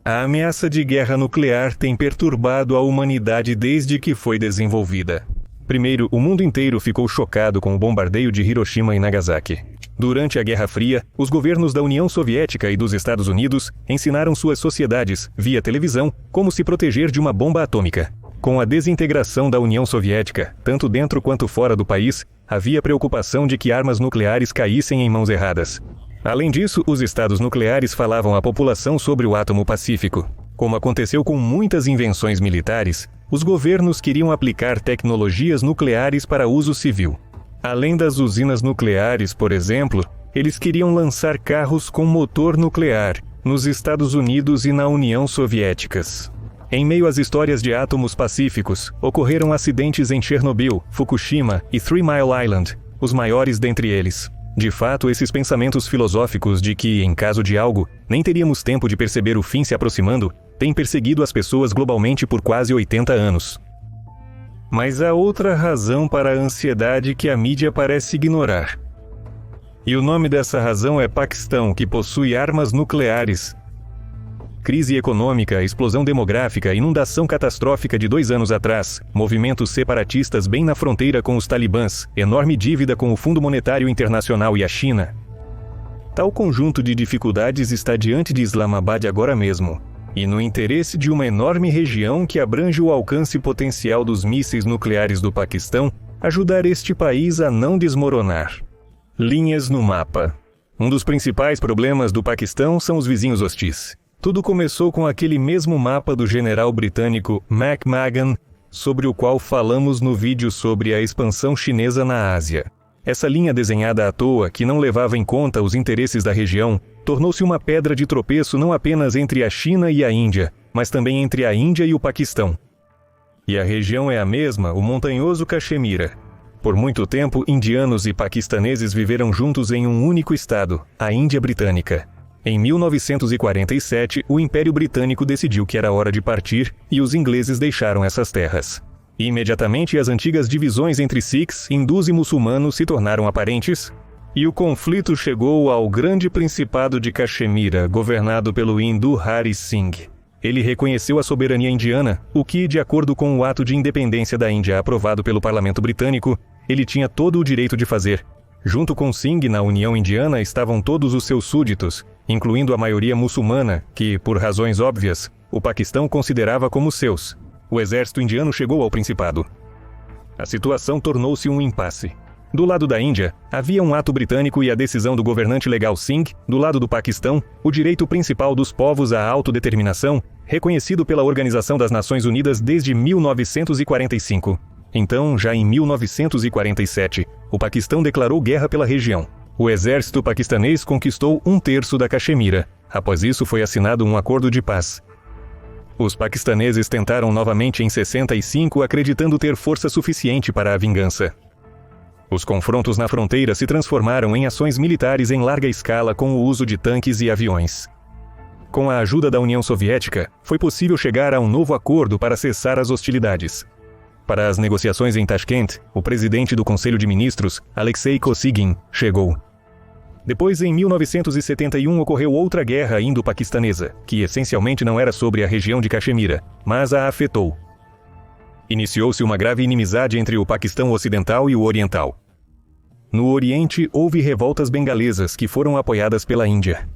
A ameaça de guerra nuclear tem perturbado a humanidade desde que foi desenvolvida. Primeiro, o mundo inteiro ficou chocado com o bombardeio de Hiroshima e Nagasaki. Durante a Guerra Fria, os governos da União Soviética e dos Estados Unidos ensinaram suas sociedades, via televisão, como se proteger de uma bomba atômica. Com a desintegração da União Soviética, tanto dentro quanto fora do país, havia preocupação de que armas nucleares caíssem em mãos erradas. Além disso, os estados nucleares falavam à população sobre o átomo pacífico. Como aconteceu com muitas invenções militares, os governos queriam aplicar tecnologias nucleares para uso civil. Além das usinas nucleares, por exemplo, eles queriam lançar carros com motor nuclear nos Estados Unidos e na União Soviéticas. Em meio às histórias de átomos pacíficos, ocorreram acidentes em Chernobyl, Fukushima e Three Mile Island, os maiores dentre eles. De fato, esses pensamentos filosóficos de que, em caso de algo, nem teríamos tempo de perceber o fim se aproximando, têm perseguido as pessoas globalmente por quase 80 anos. Mas há outra razão para a ansiedade que a mídia parece ignorar. E o nome dessa razão é Paquistão, que possui armas nucleares. Crise econômica, explosão demográfica, inundação catastrófica de 2 anos atrás, movimentos separatistas bem na fronteira com os talibãs, enorme dívida com o Fundo Monetário Internacional e a China. Tal conjunto de dificuldades está diante de Islamabad agora mesmo, e no interesse de uma enorme região que abrange o alcance potencial dos mísseis nucleares do Paquistão, ajudar este país a não desmoronar. Linhas no mapa. Um dos principais problemas do Paquistão são os vizinhos hostis. Tudo começou com aquele mesmo mapa do general britânico McMahon, sobre o qual falamos no vídeo sobre a expansão chinesa na Ásia. Essa linha desenhada à toa, que não levava em conta os interesses da região, tornou-se uma pedra de tropeço não apenas entre a China e a Índia, mas também entre a Índia e o Paquistão. E a região é a mesma, o montanhoso Caxemira. Por muito tempo, indianos e paquistaneses viveram juntos em um único estado, a Índia Britânica. Em 1947, o Império Britânico decidiu que era hora de partir e os ingleses deixaram essas terras. Imediatamente, as antigas divisões entre Sikhs, hindus e muçulmanos se tornaram aparentes, e o conflito chegou ao Grande Principado de Caxemira, governado pelo hindu Hari Singh. Ele reconheceu a soberania indiana, o que, de acordo com o Ato de Independência da Índia aprovado pelo Parlamento Britânico, ele tinha todo o direito de fazer. Junto com Singh, na União Indiana, estavam todos os seus súditos, incluindo a maioria muçulmana, que, por razões óbvias, o Paquistão considerava como seus. O exército indiano chegou ao Principado. A situação tornou-se um impasse. Do lado da Índia, havia um ato britânico e a decisão do governante legal Singh. Do lado do Paquistão, o direito principal dos povos à autodeterminação, reconhecido pela Organização das Nações Unidas desde 1945. Então, já em 1947, o Paquistão declarou guerra pela região. O exército paquistanês conquistou 1/3 da Caxemira. Após isso, foi assinado um acordo de paz. Os paquistaneses tentaram novamente em 65, acreditando ter força suficiente para a vingança. Os confrontos na fronteira se transformaram em ações militares em larga escala com o uso de tanques e aviões. Com a ajuda da União Soviética, foi possível chegar a um novo acordo para cessar as hostilidades. Para as negociações em Tashkent, o presidente do Conselho de Ministros, Alexei Kosygin, chegou. Depois, em 1971, ocorreu outra guerra indo-paquistanesa, que essencialmente não era sobre a região de Caxemira, mas a afetou. Iniciou-se uma grave inimizade entre o Paquistão Ocidental e o Oriental. No Oriente, houve revoltas bengalesas que foram apoiadas pela Índia.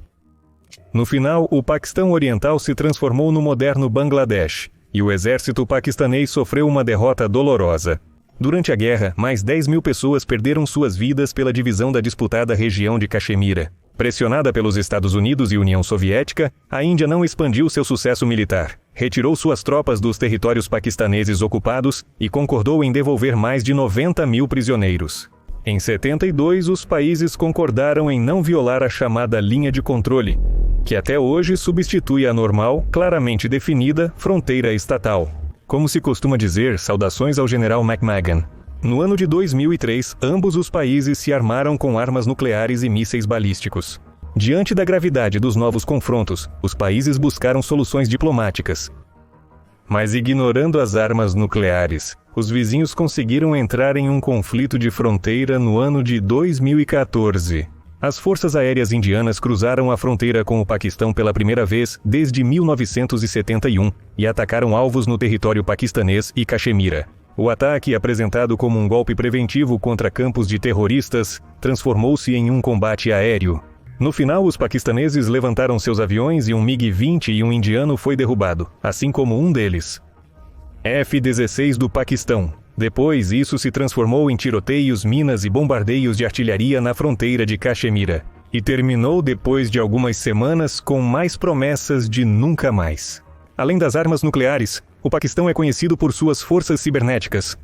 No final, o Paquistão Oriental se transformou no moderno Bangladesh, e o exército paquistanês sofreu uma derrota dolorosa. Durante a guerra, mais 10.000 pessoas perderam suas vidas pela divisão da disputada região de Caxemira. Pressionada pelos Estados Unidos e União Soviética, a Índia não expandiu seu sucesso militar, retirou suas tropas dos territórios paquistaneses ocupados e concordou em devolver mais de 90.000 prisioneiros. Em 72, os países concordaram em não violar a chamada linha de controle, que até hoje substitui a normal, claramente definida, fronteira estatal. Como se costuma dizer, saudações ao general McMahon. No ano de 2003, ambos os países se armaram com armas nucleares e mísseis balísticos. Diante da gravidade dos novos confrontos, os países buscaram soluções diplomáticas. Mas ignorando as armas nucleares, os vizinhos conseguiram entrar em um conflito de fronteira no ano de 2014. As forças aéreas indianas cruzaram a fronteira com o Paquistão pela primeira vez desde 1971 e atacaram alvos no território paquistanês e Caxemira. O ataque, apresentado como um golpe preventivo contra campos de terroristas, transformou-se em um combate aéreo. No final, os paquistaneses levantaram seus aviões e um MiG-20 e um indiano foi derrubado, assim como um deles. F-16 do Paquistão. Depois, isso se transformou em tiroteios, minas e bombardeios de artilharia na fronteira de Caxemira. E terminou depois de algumas semanas com mais promessas de nunca mais. Além das armas nucleares, o Paquistão é conhecido por suas forças cibernéticas.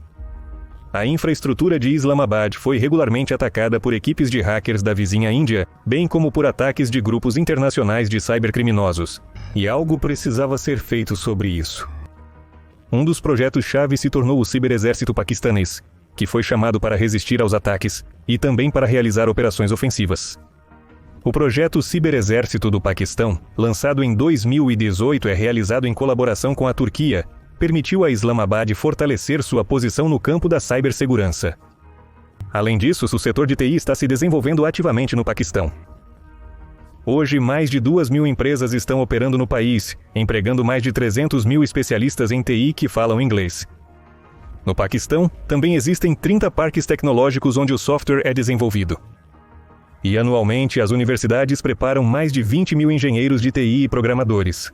A infraestrutura de Islamabad foi regularmente atacada por equipes de hackers da vizinha Índia, bem como por ataques de grupos internacionais de cybercriminosos. E algo precisava ser feito sobre isso. Um dos projetos-chave se tornou o Ciberexército Paquistanês, que foi chamado para resistir aos ataques e também para realizar operações ofensivas. O projeto Ciberexército do Paquistão, lançado em 2018, é realizado em colaboração com a Turquia, permitiu a Islamabad fortalecer sua posição no campo da cibersegurança. Além disso, o setor de TI está se desenvolvendo ativamente no Paquistão. Hoje, mais de 2.000 empresas estão operando no país, empregando mais de 300 mil especialistas em TI que falam inglês. No Paquistão, também existem 30 parques tecnológicos onde o software é desenvolvido. E anualmente, as universidades preparam mais de 20 mil engenheiros de TI e programadores.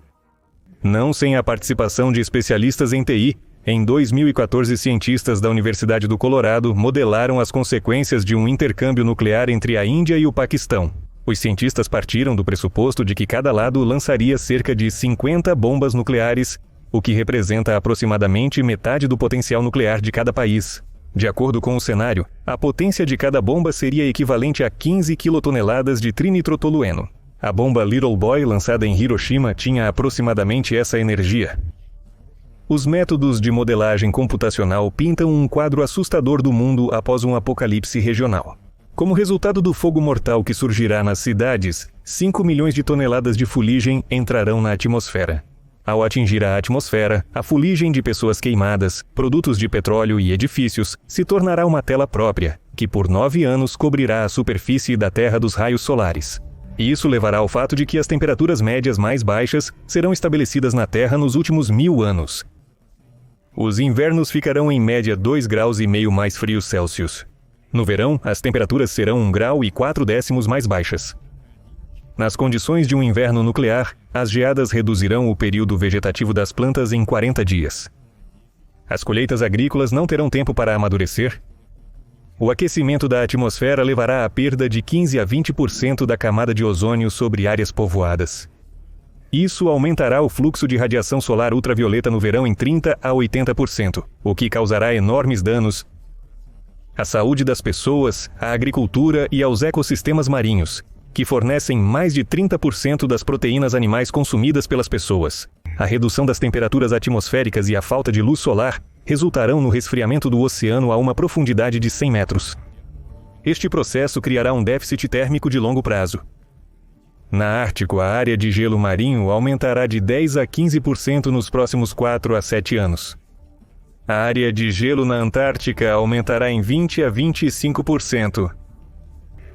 Não sem a participação de especialistas em TI, em 2014 cientistas da Universidade do Colorado modelaram as consequências de um intercâmbio nuclear entre a Índia e o Paquistão. Os cientistas partiram do pressuposto de que cada lado lançaria cerca de 50 bombas nucleares, o que representa aproximadamente metade do potencial nuclear de cada país. De acordo com o cenário, a potência de cada bomba seria equivalente a 15 quilotoneladas de trinitrotolueno. A bomba Little Boy, lançada em Hiroshima, tinha aproximadamente essa energia. Os métodos de modelagem computacional pintam um quadro assustador do mundo após um apocalipse regional. Como resultado do fogo mortal que surgirá nas cidades, 5 milhões de toneladas de fuligem entrarão na atmosfera. Ao atingir a atmosfera, a fuligem de pessoas queimadas, produtos de petróleo e edifícios se tornará uma tela própria, que por 9 anos cobrirá a superfície da Terra dos raios solares. E isso levará ao fato de que as temperaturas médias mais baixas serão estabelecidas na Terra nos últimos 1000 anos. Os invernos ficarão em média 2,5 graus mais frios Celsius. No verão, as temperaturas serão 1,4 graus mais baixas. Nas condições de um inverno nuclear, as geadas reduzirão o período vegetativo das plantas em 40 dias. As colheitas agrícolas não terão tempo para amadurecer. O aquecimento da atmosfera levará à perda de 15 a 20% da camada de ozônio sobre áreas povoadas. Isso aumentará o fluxo de radiação solar ultravioleta no verão em 30 a 80%, o que causará enormes danos à saúde das pessoas, à agricultura e aos ecossistemas marinhos, que fornecem mais de 30% das proteínas animais consumidas pelas pessoas. A redução das temperaturas atmosféricas e a falta de luz solar resultarão no resfriamento do oceano a uma profundidade de 100 metros. Este processo criará um déficit térmico de longo prazo. Na Ártico, a área de gelo marinho aumentará de 10 a 15% nos próximos 4 a 7 anos. A área de gelo na Antártica aumentará em 20 a 25%.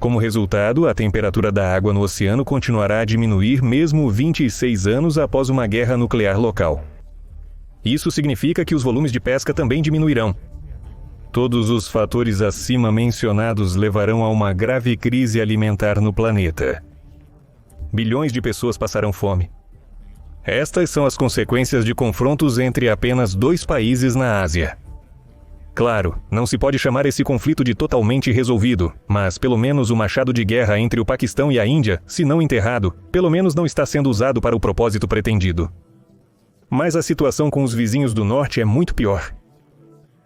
Como resultado, a temperatura da água no oceano continuará a diminuir mesmo 26 anos após uma guerra nuclear local. Isso significa que os volumes de pesca também diminuirão. Todos os fatores acima mencionados levarão a uma grave crise alimentar no planeta. Bilhões de pessoas passarão fome. Estas são as consequências de confrontos entre apenas 2 países na Ásia. Claro, não se pode chamar esse conflito de totalmente resolvido, mas pelo menos o machado de guerra entre o Paquistão e a Índia, se não enterrado, pelo menos não está sendo usado para o propósito pretendido. Mas a situação com os vizinhos do norte é muito pior.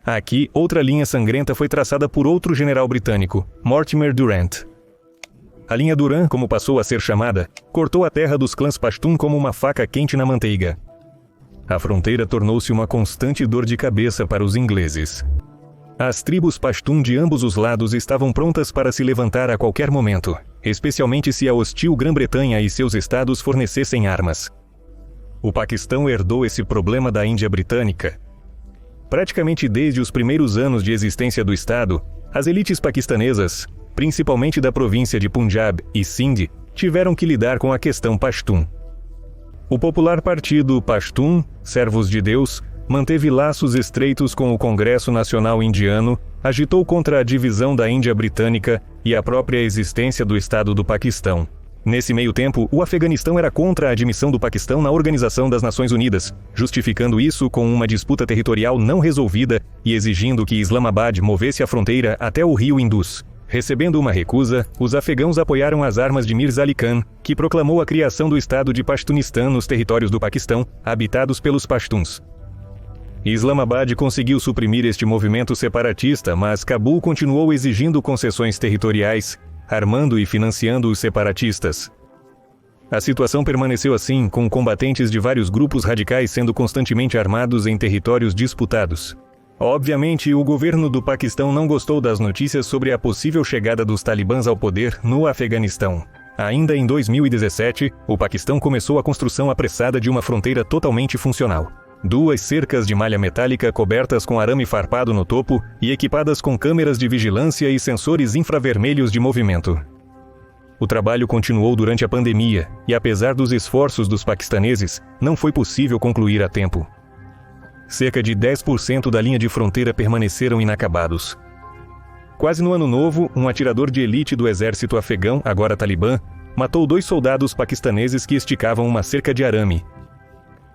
Aqui, outra linha sangrenta foi traçada por outro general britânico, Mortimer Durant. A linha Durant, como passou a ser chamada, cortou a terra dos clãs Pashtun como uma faca quente na manteiga. A fronteira tornou-se uma constante dor de cabeça para os ingleses. As tribos Pashtun de ambos os lados estavam prontas para se levantar a qualquer momento, especialmente se a hostil Grã-Bretanha e seus estados fornecessem armas. O Paquistão herdou esse problema da Índia Britânica. Praticamente desde os primeiros anos de existência do Estado, as elites paquistanesas, principalmente da província de Punjab e Sindh, tiveram que lidar com a questão Pashtun. O popular partido Pashtun, Servos de Deus, manteve laços estreitos com o Congresso Nacional Indiano, agitou contra a divisão da Índia Britânica e a própria existência do Estado do Paquistão. Nesse meio tempo, o Afeganistão era contra a admissão do Paquistão na Organização das Nações Unidas, justificando isso com uma disputa territorial não resolvida e exigindo que Islamabad movesse a fronteira até o rio Indus. Recebendo uma recusa, os afegãos apoiaram as armas de Mirza Ali Khan, que proclamou a criação do Estado de Pashtunistan nos territórios do Paquistão, habitados pelos Pashtuns. Islamabad conseguiu suprimir este movimento separatista, mas Cabul continuou exigindo concessões territoriais, armando e financiando os separatistas. A situação permaneceu assim, com combatentes de vários grupos radicais sendo constantemente armados em territórios disputados. Obviamente, o governo do Paquistão não gostou das notícias sobre a possível chegada dos talibãs ao poder no Afeganistão. Ainda em 2017, o Paquistão começou a construção apressada de uma fronteira totalmente funcional. 2 cercas de malha metálica cobertas com arame farpado no topo e equipadas com câmeras de vigilância e sensores infravermelhos de movimento. O trabalho continuou durante a pandemia e, apesar dos esforços dos paquistaneses, não foi possível concluir a tempo. Cerca de 10% da linha de fronteira permaneceram inacabados. Quase no ano novo, um atirador de elite do exército afegão, agora talibã, matou 2 soldados paquistaneses que esticavam uma cerca de arame.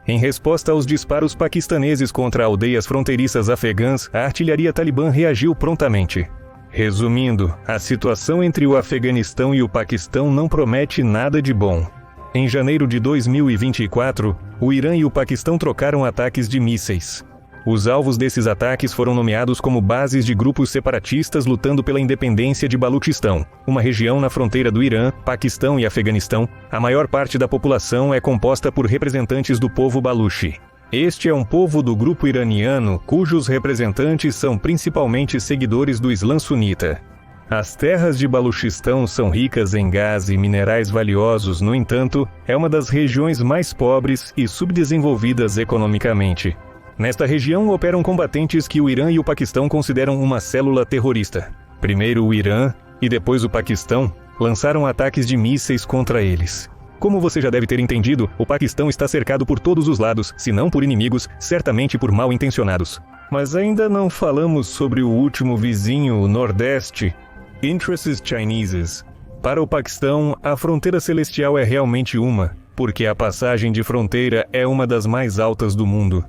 Em resposta aos disparos paquistaneses contra aldeias fronteiriças afegãs, a artilharia talibã reagiu prontamente. Resumindo, a situação entre o Afeganistão e o Paquistão não promete nada de bom. Em janeiro de 2024, o Irã e o Paquistão trocaram ataques de mísseis. Os alvos desses ataques foram nomeados como bases de grupos separatistas lutando pela independência de Baluchistão, uma região na fronteira do Irã, Paquistão e Afeganistão. A maior parte da população é composta por representantes do povo Baluchi. Este é um povo do grupo iraniano, cujos representantes são principalmente seguidores do Islã sunita. As terras de Baluchistão são ricas em gás e minerais valiosos, no entanto, é uma das regiões mais pobres e subdesenvolvidas economicamente. Nesta região operam combatentes que o Irã e o Paquistão consideram uma célula terrorista. Primeiro o Irã e depois o Paquistão lançaram ataques de mísseis contra eles. Como você já deve ter entendido, o Paquistão está cercado por todos os lados, se não por inimigos, certamente por mal-intencionados. Mas ainda não falamos sobre o último vizinho, o Nordeste. Interests Chineses. Para o Paquistão, a fronteira celestial é realmente uma, porque a passagem de fronteira é uma das mais altas do mundo.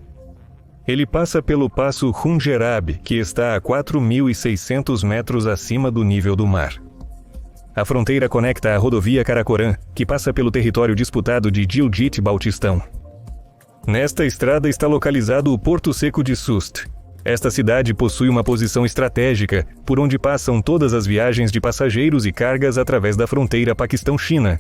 Ele passa pelo passo Khunjerab, que está a 4.600 metros acima do nível do mar. A fronteira conecta a rodovia Karakoram, que passa pelo território disputado de Gilgit-Baltistão. Nesta estrada está localizado o Porto Seco de Sust. Esta cidade possui uma posição estratégica, por onde passam todas as viagens de passageiros e cargas através da fronteira Paquistão-China.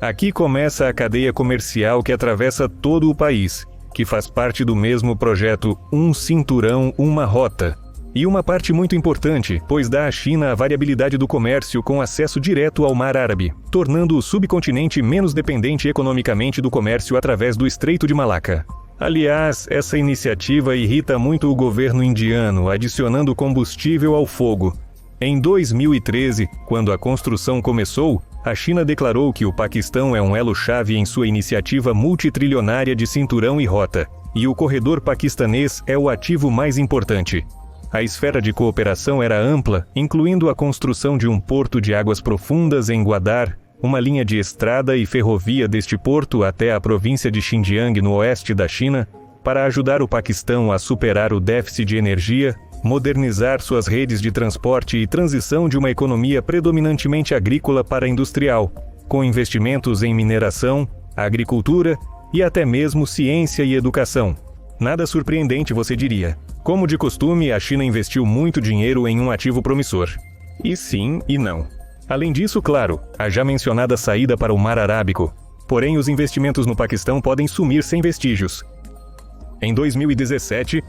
Aqui começa a cadeia comercial que atravessa todo o país, que faz parte do mesmo projeto Um Cinturão, Uma Rota. E uma parte muito importante, pois dá à China a variabilidade do comércio com acesso direto ao Mar Árabe, tornando o subcontinente menos dependente economicamente do comércio através do Estreito de Malaca. Aliás, essa iniciativa irrita muito o governo indiano, adicionando combustível ao fogo. Em 2013, quando a construção começou, a China declarou que o Paquistão é um elo-chave em sua iniciativa multitrilionária de cinturão e rota, e o corredor paquistanês é o ativo mais importante. A esfera de cooperação era ampla, incluindo a construção de um porto de águas profundas em Gwadar, uma linha de estrada e ferrovia deste porto até a província de Xinjiang no oeste da China, para ajudar o Paquistão a superar o déficit de energia, modernizar suas redes de transporte e transição de uma economia predominantemente agrícola para industrial, com investimentos em mineração, agricultura e até mesmo ciência e educação. Nada surpreendente, você diria. Como de costume, a China investiu muito dinheiro em um ativo promissor. E sim e não. Além disso, claro, a já mencionada saída para o Mar Arábico. Porém, os investimentos no Paquistão podem sumir sem vestígios. Em 2017,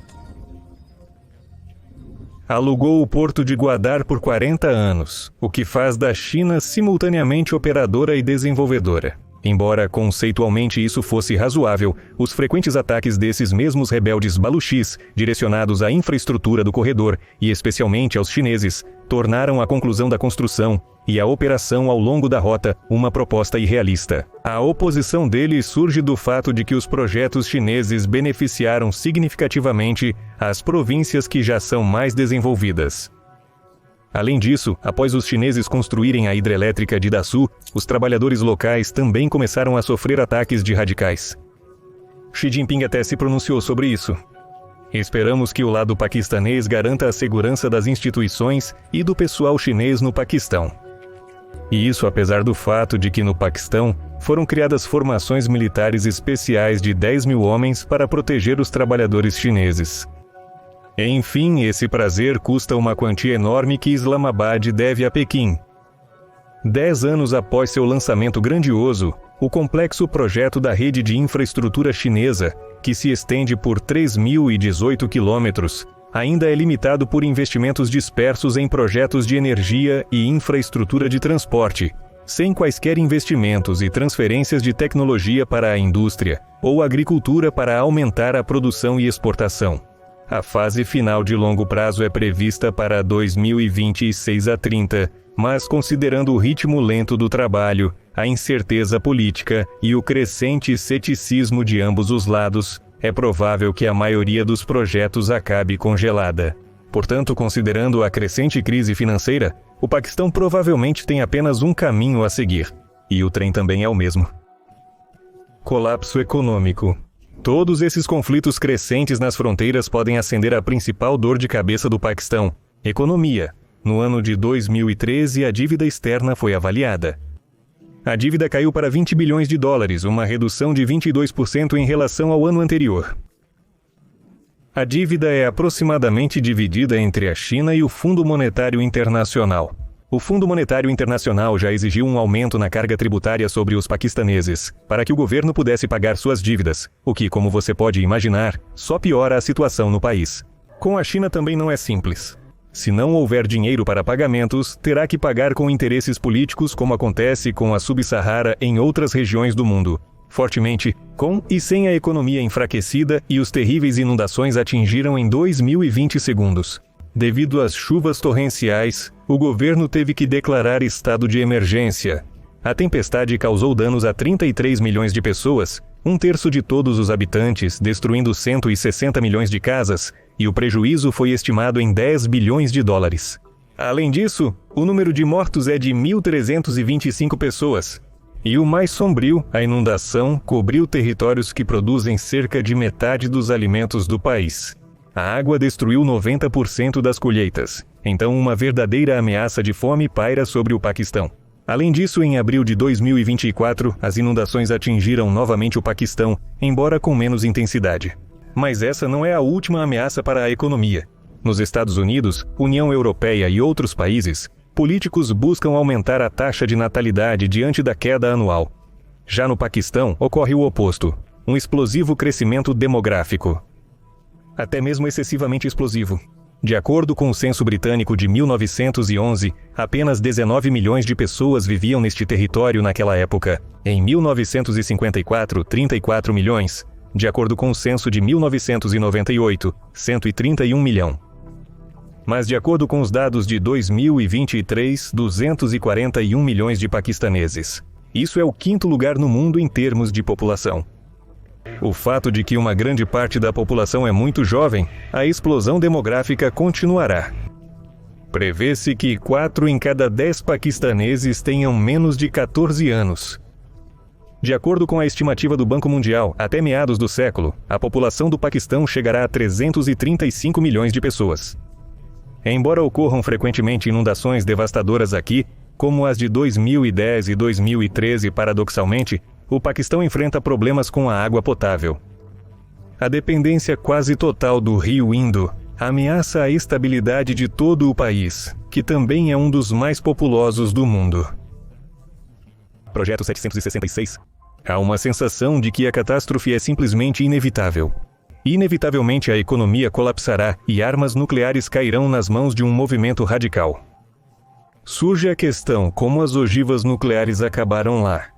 alugou o porto de Gwadar por 40 anos, o que faz da China simultaneamente operadora e desenvolvedora. Embora conceitualmente isso fosse razoável, os frequentes ataques desses mesmos rebeldes baluchis, direcionados à infraestrutura do corredor, e especialmente aos chineses, tornaram a conclusão da construção e a operação ao longo da rota uma proposta irrealista. A oposição deles surge do fato de que os projetos chineses beneficiaram significativamente as províncias que já são mais desenvolvidas. Além disso, após os chineses construírem a hidrelétrica de Dasu, os trabalhadores locais também começaram a sofrer ataques de radicais. Xi Jinping até se pronunciou sobre isso. Esperamos que o lado paquistanês garanta a segurança das instituições e do pessoal chinês no Paquistão. E isso apesar do fato de que no Paquistão foram criadas formações militares especiais de 10 mil homens para proteger os trabalhadores chineses. Enfim, esse prazer custa uma quantia enorme que Islamabad deve a Pequim. 10 anos após seu lançamento grandioso, o complexo projeto da rede de infraestrutura chinesa, que se estende por 3.018 quilômetros, ainda é limitado por investimentos dispersos em projetos de energia e infraestrutura de transporte, sem quaisquer investimentos e transferências de tecnologia para a indústria ou agricultura para aumentar a produção e exportação. A fase final de longo prazo é prevista para 2026 a 30, mas considerando o ritmo lento do trabalho, a incerteza política e o crescente ceticismo de ambos os lados, é provável que a maioria dos projetos acabe congelada. Portanto, considerando a crescente crise financeira, o Paquistão provavelmente tem apenas um caminho a seguir, e o trem também é o mesmo. Colapso econômico. Todos esses conflitos crescentes nas fronteiras podem acender a principal dor de cabeça do Paquistão: economia. No ano de 2013, a dívida externa foi avaliada. A dívida caiu para 20 bilhões de dólares, uma redução de 22% em relação ao ano anterior. A dívida é aproximadamente dividida entre a China e o Fundo Monetário Internacional. O Fundo Monetário Internacional já exigiu um aumento na carga tributária sobre os paquistaneses, para que o governo pudesse pagar suas dívidas, o que, como você pode imaginar, só piora a situação no país. Com a China também não é simples. Se não houver dinheiro para pagamentos, terá que pagar com interesses políticos, como acontece com a Sub-Sahara em outras regiões do mundo. Fortemente, com e sem a economia enfraquecida, e os terríveis inundações atingiram em 2020 segundos. Devido às chuvas torrenciais, o governo teve que declarar estado de emergência. A tempestade causou danos a 33 milhões de pessoas, um terço de todos os habitantes, destruindo 160 milhões de casas, e o prejuízo foi estimado em 10 bilhões de dólares. Além disso, o número de mortos é de 1.325 pessoas. E o mais sombrio, a inundação cobriu territórios que produzem cerca de metade dos alimentos do país. A água destruiu 90% das colheitas, então uma verdadeira ameaça de fome paira sobre o Paquistão. Além disso, em abril de 2024, as inundações atingiram novamente o Paquistão, embora com menos intensidade. Mas essa não é a última ameaça para a economia. Nos Estados Unidos, União Europeia e outros países, políticos buscam aumentar a taxa de natalidade diante da queda anual. Já no Paquistão, ocorre o oposto, um explosivo crescimento demográfico. Até mesmo excessivamente explosivo. De acordo com o censo britânico de 1911, apenas 19 milhões de pessoas viviam neste território naquela época. Em 1954, 34 milhões. De acordo com o censo de 1998, 131 milhões. Mas de acordo com os dados de 2023, 241 milhões de paquistaneses. Isso é o quinto lugar no mundo em termos de população. O fato de que uma grande parte da população é muito jovem, a explosão demográfica continuará. Prevê-se que 4 em cada 10 paquistaneses tenham menos de 14 anos. De acordo com a estimativa do Banco Mundial, até meados do século, a população do Paquistão chegará a 335 milhões de pessoas. Embora ocorram frequentemente inundações devastadoras aqui, como as de 2010 e 2013, paradoxalmente, o Paquistão enfrenta problemas com a água potável. A dependência quase total do rio Indo ameaça a estabilidade de todo o país, que também é um dos mais populosos do mundo. Projeto 766. Há uma sensação de que a catástrofe é simplesmente inevitável. Inevitavelmente a economia colapsará e armas nucleares cairão nas mãos de um movimento radical. Surge a questão como as ogivas nucleares acabaram lá.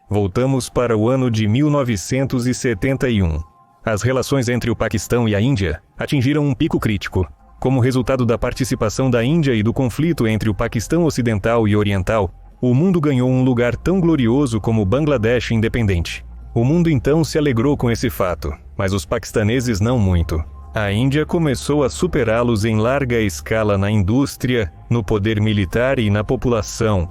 Voltamos para o ano de 1971. As relações entre o Paquistão e a Índia atingiram um pico crítico. Como resultado da participação da Índia e do conflito entre o Paquistão Ocidental e Oriental, o mundo ganhou um lugar tão glorioso como o Bangladesh independente. O mundo então se alegrou com esse fato, mas os paquistaneses não muito. A Índia começou a superá-los em larga escala na indústria, no poder militar e na população.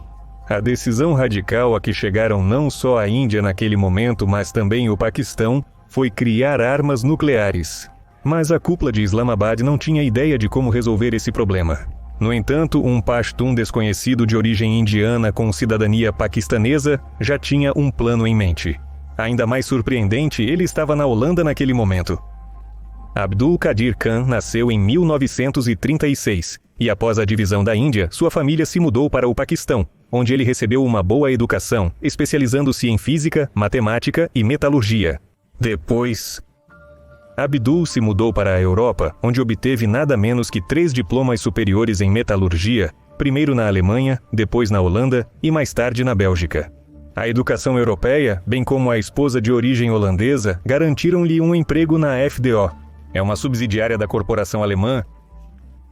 A decisão radical a que chegaram não só a Índia naquele momento, mas também o Paquistão, foi criar armas nucleares. Mas a cúpula de Islamabad não tinha ideia de como resolver esse problema. No entanto, um pashtun desconhecido de origem indiana com cidadania paquistanesa já tinha um plano em mente. Ainda mais surpreendente, ele estava na Holanda naquele momento. Abdul Qadir Khan nasceu em 1936, e após a divisão da Índia, sua família se mudou para o Paquistão, onde ele recebeu uma boa educação, especializando-se em física, matemática e metalurgia. Depois, Abdul se mudou para a Europa, onde obteve nada menos que 3 diplomas superiores em metalurgia, primeiro na Alemanha, depois na Holanda e mais tarde na Bélgica. A educação europeia, bem como a esposa de origem holandesa, garantiram-lhe um emprego na FDO. É uma subsidiária da corporação alemã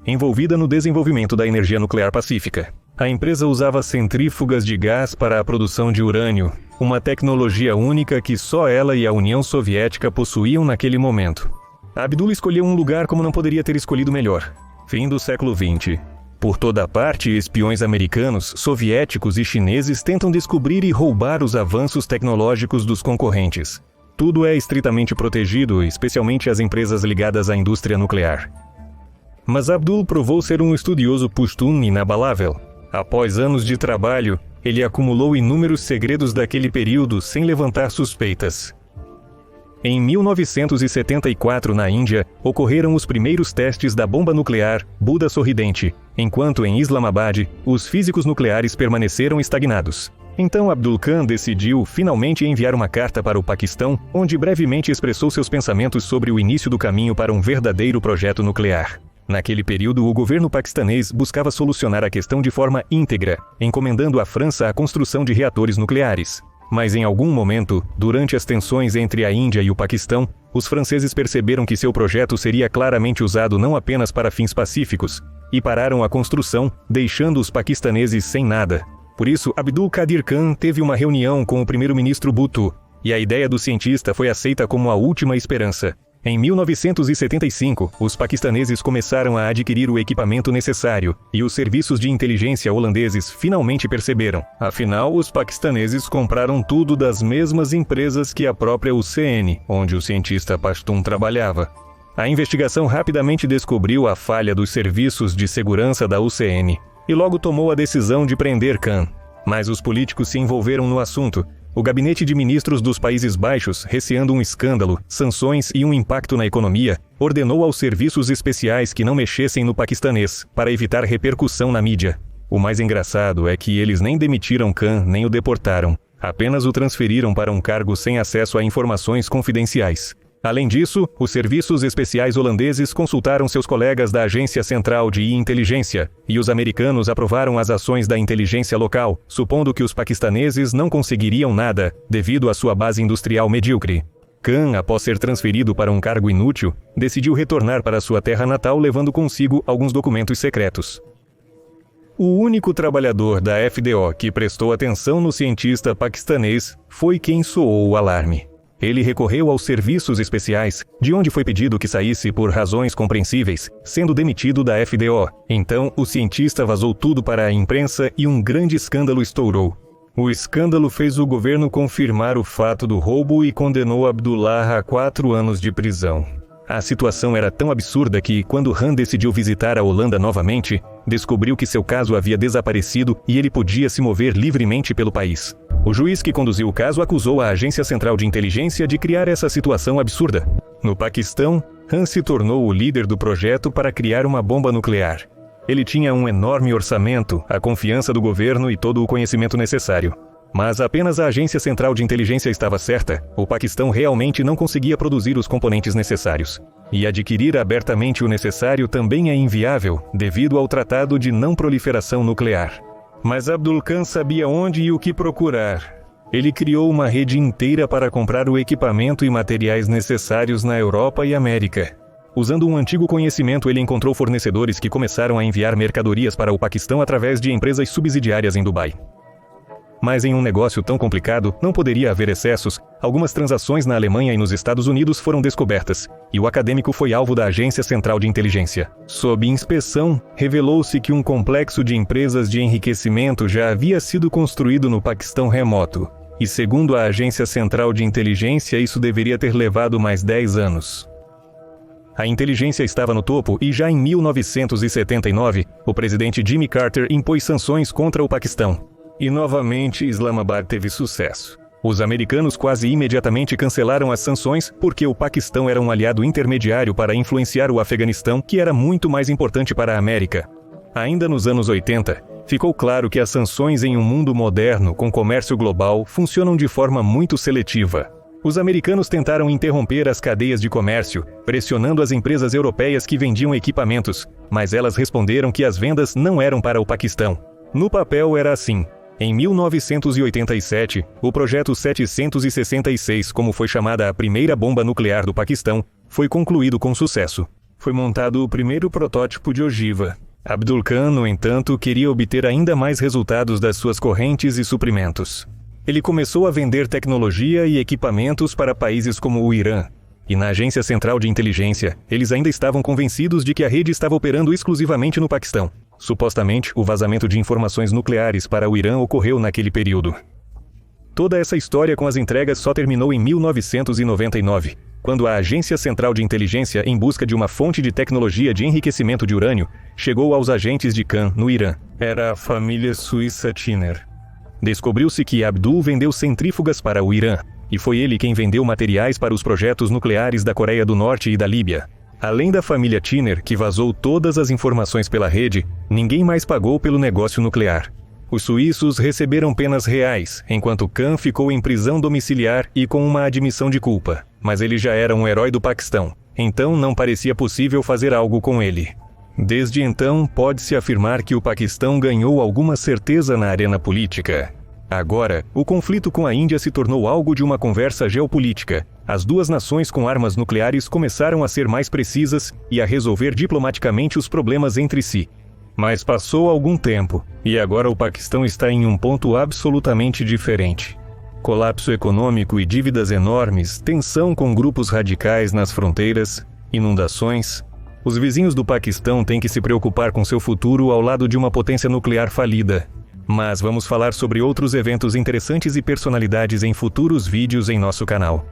envolvida no desenvolvimento da energia nuclear pacífica. A empresa usava centrífugas de gás para a produção de urânio, uma tecnologia única que só ela e a União Soviética possuíam naquele momento. Abdul escolheu um lugar como não poderia ter escolhido melhor. Fim do século XX. Por toda parte, espiões americanos, soviéticos e chineses tentam descobrir e roubar os avanços tecnológicos dos concorrentes. Tudo é estritamente protegido, especialmente as empresas ligadas à indústria nuclear. Mas Abdul provou ser um estudioso pashtun inabalável. Após anos de trabalho, ele acumulou inúmeros segredos daquele período sem levantar suspeitas. Em 1974, na Índia, ocorreram os primeiros testes da bomba nuclear Buda Sorridente, enquanto em Islamabad, os físicos nucleares permaneceram estagnados. Então Abdul Khan decidiu finalmente enviar uma carta para o Paquistão, onde brevemente expressou seus pensamentos sobre o início do caminho para um verdadeiro projeto nuclear. Naquele período, o governo paquistanês buscava solucionar a questão de forma íntegra, encomendando à França a construção de reatores nucleares. Mas em algum momento, durante as tensões entre a Índia e o Paquistão, os franceses perceberam que seu projeto seria claramente usado não apenas para fins pacíficos, e pararam a construção, deixando os paquistaneses sem nada. Por isso, Abdul Qadir Khan teve uma reunião com o primeiro-ministro Bhutto, e a ideia do cientista foi aceita como a última esperança. Em 1975, os paquistaneses começaram a adquirir o equipamento necessário, e os serviços de inteligência holandeses finalmente perceberam. Afinal, os paquistaneses compraram tudo das mesmas empresas que a própria UCN, onde o cientista pashtun trabalhava. A investigação rapidamente descobriu a falha dos serviços de segurança da UCN, e logo tomou a decisão de prender Khan. Mas os políticos se envolveram no assunto. O gabinete de ministros dos Países Baixos, receando um escândalo, sanções e um impacto na economia, ordenou aos serviços especiais que não mexessem no paquistanês, para evitar repercussão na mídia. O mais engraçado é que eles nem demitiram Khan nem o deportaram, apenas o transferiram para um cargo sem acesso a informações confidenciais. Além disso, os serviços especiais holandeses consultaram seus colegas da Agência Central de Inteligência, e os americanos aprovaram as ações da inteligência local, supondo que os paquistaneses não conseguiriam nada, devido à sua base industrial medíocre. Khan, após ser transferido para um cargo inútil, decidiu retornar para sua terra natal levando consigo alguns documentos secretos. O único trabalhador da FDO que prestou atenção no cientista paquistanês foi quem soou o alarme. Ele recorreu aos serviços especiais, de onde foi pedido que saísse por razões compreensíveis, sendo demitido da FDO. Então, o cientista vazou tudo para a imprensa e um grande escândalo estourou. O escândalo fez o governo confirmar o fato do roubo e condenou Abdullah a 4 anos de prisão. A situação era tão absurda que, quando Khan decidiu visitar a Holanda novamente, descobriu que seu caso havia desaparecido e ele podia se mover livremente pelo país. O juiz que conduziu o caso acusou a Agência Central de Inteligência de criar essa situação absurda. No Paquistão, Khan se tornou o líder do projeto para criar uma bomba nuclear. Ele tinha um enorme orçamento, a confiança do governo e todo o conhecimento necessário. Mas apenas a Agência Central de Inteligência estava certa, o Paquistão realmente não conseguia produzir os componentes necessários. E adquirir abertamente o necessário também é inviável, devido ao Tratado de Não Proliferação Nuclear. Mas Abdul Khan sabia onde e o que procurar. Ele criou uma rede inteira para comprar o equipamento e materiais necessários na Europa e América. Usando um antigo conhecimento, ele encontrou fornecedores que começaram a enviar mercadorias para o Paquistão através de empresas subsidiárias em Dubai. Mas em um negócio tão complicado, não poderia haver excessos. Algumas transações na Alemanha e nos Estados Unidos foram descobertas, e o acadêmico foi alvo da Agência Central de Inteligência. Sob inspeção, revelou-se que um complexo de empresas de enriquecimento já havia sido construído no Paquistão remoto. E segundo a Agência Central de Inteligência, isso deveria ter levado mais 10 anos. A inteligência estava no topo e já em 1979, o presidente Jimmy Carter impôs sanções contra o Paquistão. E novamente Islamabad teve sucesso. Os americanos quase imediatamente cancelaram as sanções porque o Paquistão era um aliado intermediário para influenciar o Afeganistão, que era muito mais importante para a América. Ainda nos anos 80, ficou claro que as sanções em um mundo moderno com comércio global funcionam de forma muito seletiva. Os americanos tentaram interromper as cadeias de comércio, pressionando as empresas europeias que vendiam equipamentos, mas elas responderam que as vendas não eram para o Paquistão. No papel era assim. Em 1987, o Projeto 766, como foi chamada a primeira bomba nuclear do Paquistão, foi concluído com sucesso. Foi montado o primeiro protótipo de ogiva. Abdul Khan, no entanto, queria obter ainda mais resultados das suas correntes e suprimentos. Ele começou a vender tecnologia e equipamentos para países como o Irã. E na Agência Central de Inteligência, eles ainda estavam convencidos de que a rede estava operando exclusivamente no Paquistão. Supostamente, o vazamento de informações nucleares para o Irã ocorreu naquele período. Toda essa história com as entregas só terminou em 1999, quando a Agência Central de Inteligência, em busca de uma fonte de tecnologia de enriquecimento de urânio, chegou aos agentes de Khan, no Irã. Era a família suíça Tiner. Descobriu-se que Abdul vendeu centrífugas para o Irã, e foi ele quem vendeu materiais para os projetos nucleares da Coreia do Norte e da Líbia. Além da família Tiner, que vazou todas as informações pela rede, ninguém mais pagou pelo negócio nuclear. Os suíços receberam penas reais, enquanto Khan ficou em prisão domiciliar e com uma admissão de culpa. Mas ele já era um herói do Paquistão, então não parecia possível fazer algo com ele. Desde então, pode-se afirmar que o Paquistão ganhou alguma certeza na arena política. Agora, o conflito com a Índia se tornou algo de uma conversa geopolítica. As duas nações com armas nucleares começaram a ser mais precisas e a resolver diplomaticamente os problemas entre si. Mas passou algum tempo, e agora o Paquistão está em um ponto absolutamente diferente. Colapso econômico e dívidas enormes, tensão com grupos radicais nas fronteiras, inundações. Os vizinhos do Paquistão têm que se preocupar com seu futuro ao lado de uma potência nuclear falida. Mas vamos falar sobre outros eventos interessantes e personalidades em futuros vídeos em nosso canal.